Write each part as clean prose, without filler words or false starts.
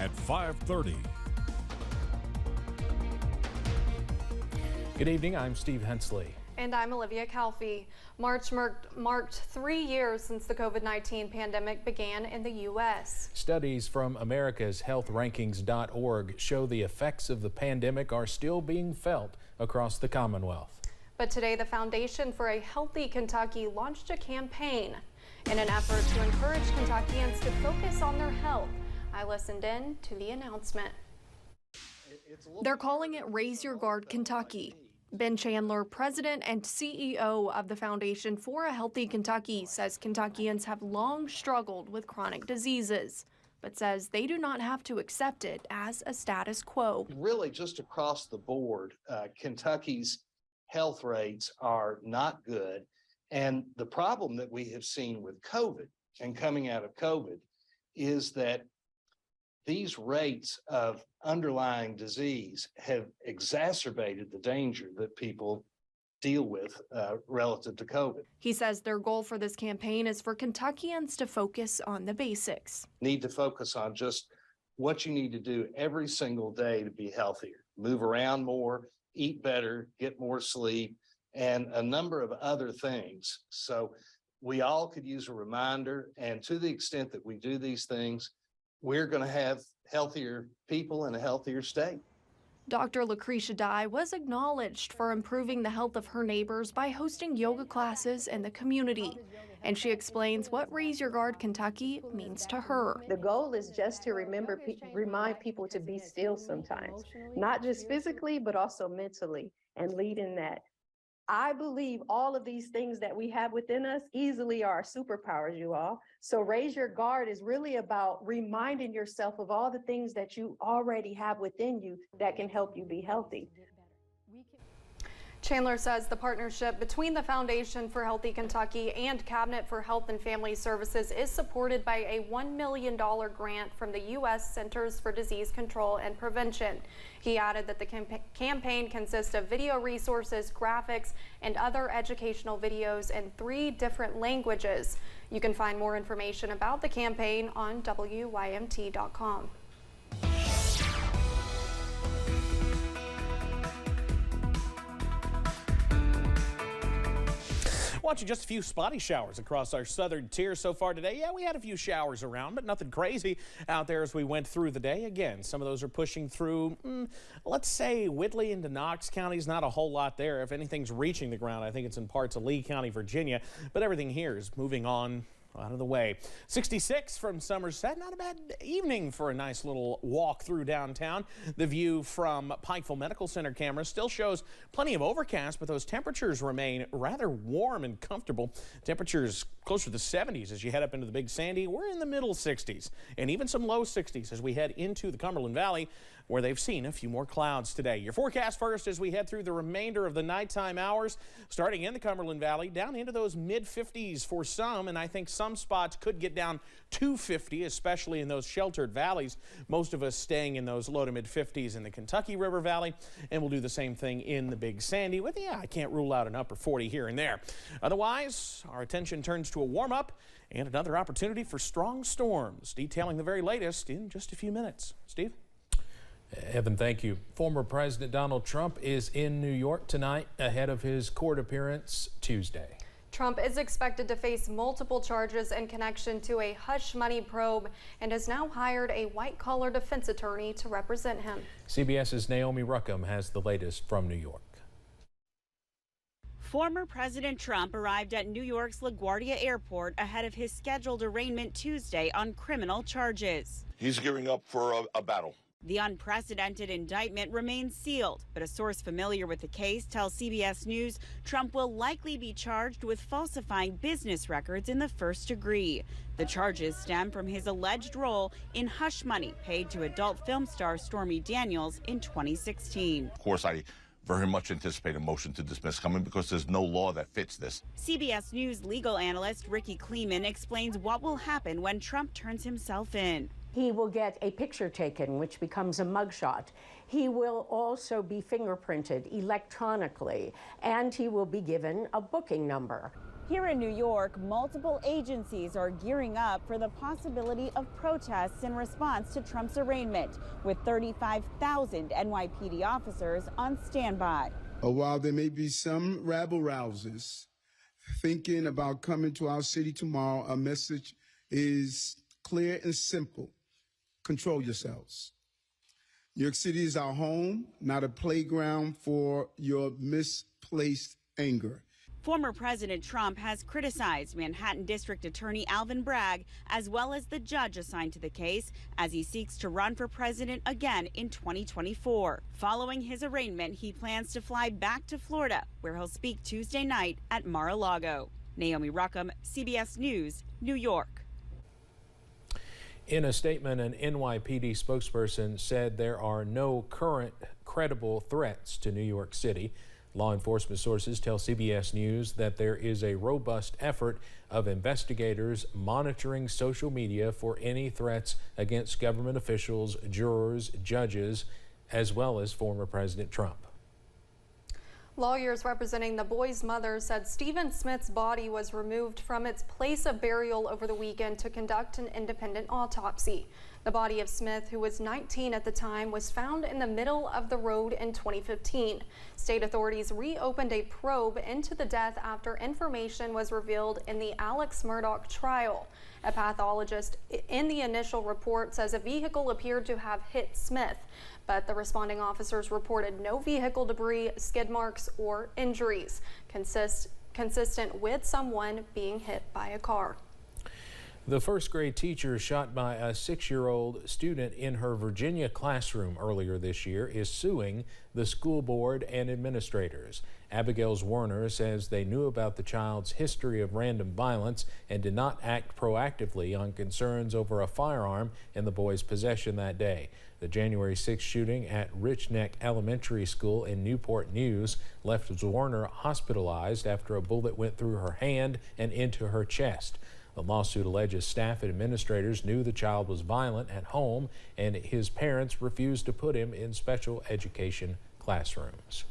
at 5:30. Good evening, I'm Steve Hensley. And I'm Olivia Calfee. March marked 3 years since the COVID-19 pandemic began in the U.S. Studies from americashealthrankings.org show the effects of the pandemic are still being felt across the Commonwealth. But today, the Foundation for a Healthy Kentucky launched a campaign in an effort to encourage Kentuckians to focus on their health. I listened in to the announcement. They're calling it Raise Your Guard Kentucky. Ben Chandler, president and CEO of the Foundation for a Healthy Kentucky, says Kentuckians have long struggled with chronic diseases, but says they do not have to accept it as a status quo. Really, just across the board, Kentucky's health rates are not good. And the problem that we have seen with COVID and coming out of COVID is that these rates of underlying disease have exacerbated the danger that people deal with relative to COVID. He says their goal for this campaign is for Kentuckians to focus on the basics. Need to focus on just what you need to do every single day to be healthier. Move around more, eat better, get more sleep, and a number of other things. So we all could use a reminder, and to the extent that we do these things, we're going to have healthier people in a healthier state. Dr. Lucretia Dye was acknowledged for improving the health of her neighbors by hosting yoga classes in the community. And she explains what Raise Your Guard Kentucky means to her. The goal is just to remind people to be still sometimes, not just physically, but also mentally, and lead in that. I believe all of these things that we have within us easily are superpowers, you all. So Raise Your Guard is really about reminding yourself of all the things that you already have within you that can help you be healthy. Chandler says the partnership between the Foundation for Healthy Kentucky and Cabinet for Health and Family Services is supported by a $1 million grant from the U.S. Centers for Disease Control and Prevention. He added that the campaign consists of video resources, graphics, and other educational videos in 3 different languages. You can find more information about the campaign on WYMT.com. Watching just a few spotty showers across our southern tier so far today. Yeah, we had a few showers around, but nothing crazy out there as we went through the day. Again, some of those are pushing through, let's say, Whitley into Knox counties. Not a whole lot there. If anything's reaching the ground, I think it's in parts of Lee County, Virginia. But everything here is moving on out of the way. 66 from Somerset. Not a bad evening for a nice little walk through downtown. The view from Pikeville Medical Center cameras still shows plenty of overcast, but those temperatures remain rather warm and comfortable. Temperatures closer to the 70s as you head up into the Big Sandy. We're in the middle 60s and even some low 60s as we head into the Cumberland Valley, where they've seen a few more clouds today. Your forecast first as we head through the remainder of the nighttime hours, starting in the Cumberland Valley, down into those mid-50s for some, and I think some spots could get down to 50, especially in those sheltered valleys. Most of us staying in those low to mid-50s in the Kentucky River Valley, and we'll do the same thing in the Big Sandy with, I can't rule out an upper 40 here and there. Otherwise, our attention turns to a warm-up and another opportunity for strong storms. Detailing the very latest in just a few minutes. Steve? Evan, thank you. Former President Donald Trump is in New York tonight ahead of his court appearance Tuesday. Trump is expected to face multiple charges in connection to a hush money probe and has now hired a white-collar defense attorney to represent him. CBS's Naomi Ruckham has the latest from New York. Former President Trump arrived at New York's LaGuardia Airport ahead of his scheduled arraignment Tuesday on criminal charges. He's gearing up for a battle. The unprecedented indictment remains sealed, but a source familiar with the case tells CBS News Trump will likely be charged with falsifying business records in the first degree. The charges stem from his alleged role in hush money paid to adult film star Stormy Daniels in 2016. Of course, I very much anticipate a motion to dismiss coming because there's no law that fits this. CBS News legal analyst Ricky Kleeman explains what will happen when Trump turns himself in. He will get a picture taken, which becomes a mugshot. He will also be fingerprinted electronically, and he will be given a booking number. Here in New York, multiple agencies are gearing up for the possibility of protests in response to Trump's arraignment, with 35,000 NYPD officers on standby. While there may be some rabble-rousers thinking about coming to our city tomorrow, our message is clear and simple. Control yourselves. New York City is our home, not a playground for your misplaced anger. Former President Trump has criticized Manhattan District Attorney Alvin Bragg, as well as the judge assigned to the case, as he seeks to run for president again in 2024. Following his arraignment, he plans to fly back to Florida, where he'll speak Tuesday night at Mar-a-Lago. Naomi Ruckham, CBS News, New York. In a statement, an NYPD spokesperson said there are no current credible threats to New York City. Law enforcement sources tell CBS News that there is a robust effort of investigators monitoring social media for any threats against government officials, jurors, judges, as well as former President Trump. Lawyers representing the boy's mother said Stephen Smith's body was removed from its place of burial over the weekend to conduct an independent autopsy. The body of Smith, who was 19 at the time, was found in the middle of the road in 2015. State authorities reopened a probe into the death after information was revealed in the Alex Murdaugh trial. A pathologist in the initial report says a vehicle appeared to have hit Smith, but the responding officers reported no vehicle debris, skid marks, or injuries, consistent with someone being hit by a car. The first grade teacher shot by a 6-year-old student in her Virginia classroom earlier this year is suing the school board and administrators. Abigail Warner says they knew about the child's history of random violence and did not act proactively on concerns over a firearm in the boy's possession that day. The January 6th shooting at Rich Neck Elementary School in Newport News left Warner hospitalized after a bullet went through her hand and into her chest. The lawsuit alleges staff and administrators knew the child was violent at home and his parents refused to put him in special education classrooms.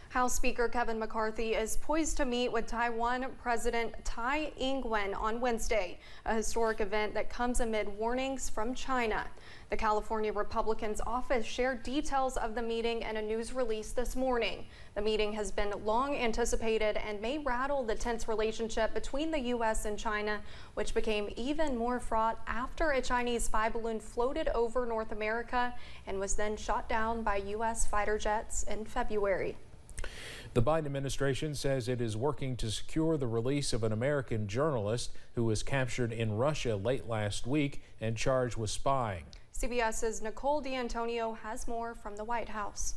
House Speaker Kevin McCarthy is poised to meet with Taiwan President Tsai Ing-wen on Wednesday, a historic event that comes amid warnings from China. The California Republican's office shared details of the meeting in a news release this morning. The meeting has been long anticipated and may rattle the tense relationship between the U.S. and China, which became even more fraught after a Chinese spy balloon floated over North America and was then shot down by U.S. fighter jets in February. The Biden administration says it is working to secure the release of an American journalist who was captured in Russia late last week and charged with spying. CBS's Nicole D'Antonio has more from the White House.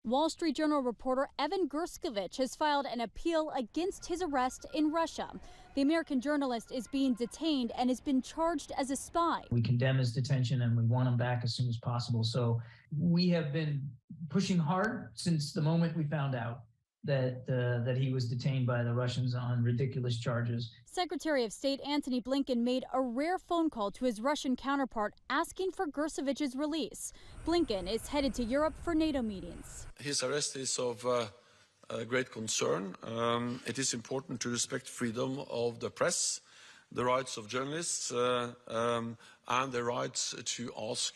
Wall Street Journal reporter Evan Gershkovich has filed an appeal against his arrest in Russia. The American journalist is being detained and has been charged as a spy. We condemn his detention and we want him back as soon as possible. So we have been pushing hard since the moment we found out that he was detained by the Russians on ridiculous charges. Secretary of State Antony Blinken made a rare phone call to his Russian counterpart asking for Gershovich's release. Blinken is headed to Europe for NATO meetings. His arrest is of great concern. It is important to respect freedom of the press, the rights of journalists, and the rights to ask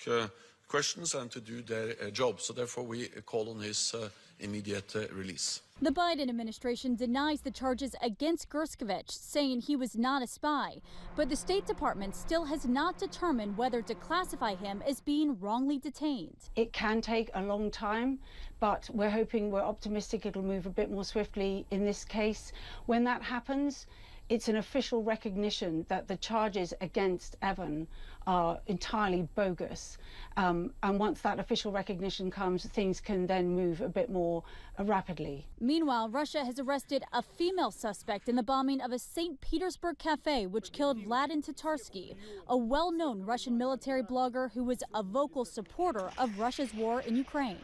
questions and to do their job. So therefore we call on his immediate release. The Biden administration denies the charges against Gershkovich, saying he was not a spy. But the State Department still has not determined whether to classify him as being wrongly detained. It can take a long time, but we're optimistic it'll move a bit more swiftly in this case. When that happens, it's an official recognition that the charges against Evan are entirely bogus. And once that official recognition comes, things can then move a bit more rapidly. Meanwhile, Russia has arrested a female suspect in the bombing of a St. Petersburg cafe, which killed Vladimir Tatarsky, a well-known Russian military blogger who was a vocal supporter of Russia's war in Ukraine.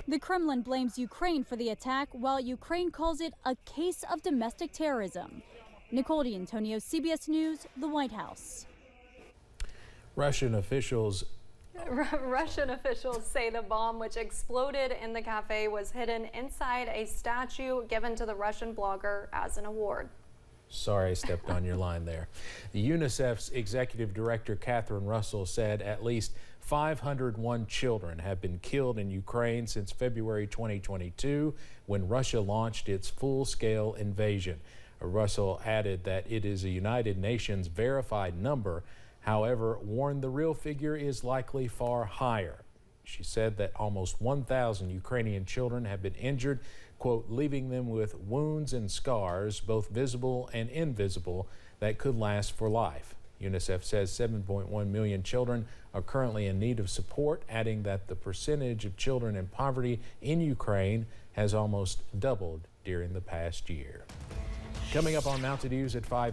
The Kremlin blames Ukraine for the attack, while Ukraine calls it a case of domestic terrorism. Nicole D'Antonio, CBS News, the White House. Russian officials Russian officials say the bomb, which exploded in the cafe, was hidden inside a statue given to the Russian blogger as an award. Sorry, I stepped on your line there. The UNICEF's executive director, Catherine Russell, said at least 501 children have been killed in Ukraine since February 2022, when Russia launched its full-scale invasion. Russell added that it is a United Nations verified number, however, warned the real figure is likely far higher. She said that almost 1,000 Ukrainian children have been injured, quote, leaving them with wounds and scars, both visible and invisible, that could last for life. UNICEF says 7.1 million children are currently in need of support, adding that the percentage of children in poverty in Ukraine has almost doubled during the past year. Coming up on Mountain News at 5.